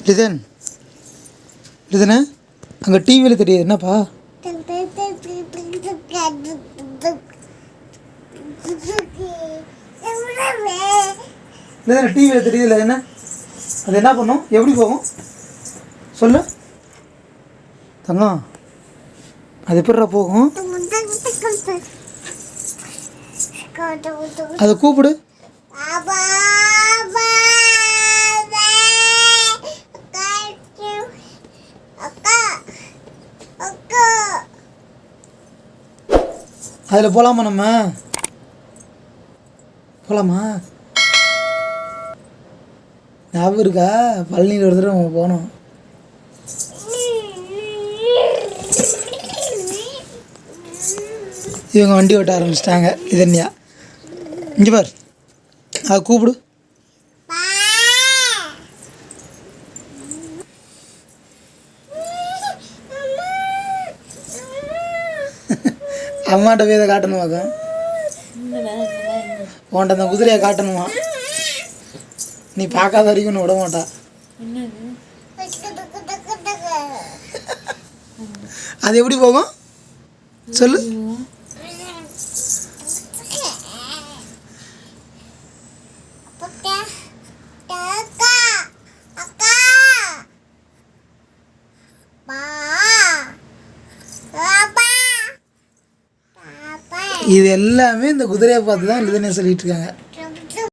லிதன் லிதனே அங்கே டிவியில் தெரியுது என்னப்பா? லிதனே டிவியில் தெரியுதுல்ல என்ன? அது என்ன பண்ணும்? எப்படி போகும் சொல்லு தங்கம். அது எப்படிடா போகும்? அதை கூப்பிடு. அதில் போகலாமா? நம்ம போகலாமா? ஞாபகம் இருக்கா? பழனியில் ஒரு தடவை நம்ம போனோம். இவங்க வண்டி ஓட்ட ஆரம்பிச்சிட்டாங்க. இதன்யா இங்கே பார், அதை கூப்பிடு. அம்மாட்ட போய் இதை காட்டணுமாக்கா? உன்ட்ட அந்த குதிரையை காட்டணுமா? நீ பார்க்காத வரைக்கும் ஒன்று விட மாட்டா. அது எப்படி போகும் சொல்லு. இது எல்லாமே இந்த குதிரையை பார்த்து தான் லிதனே சொல்லிட்டு இருக்காங்க.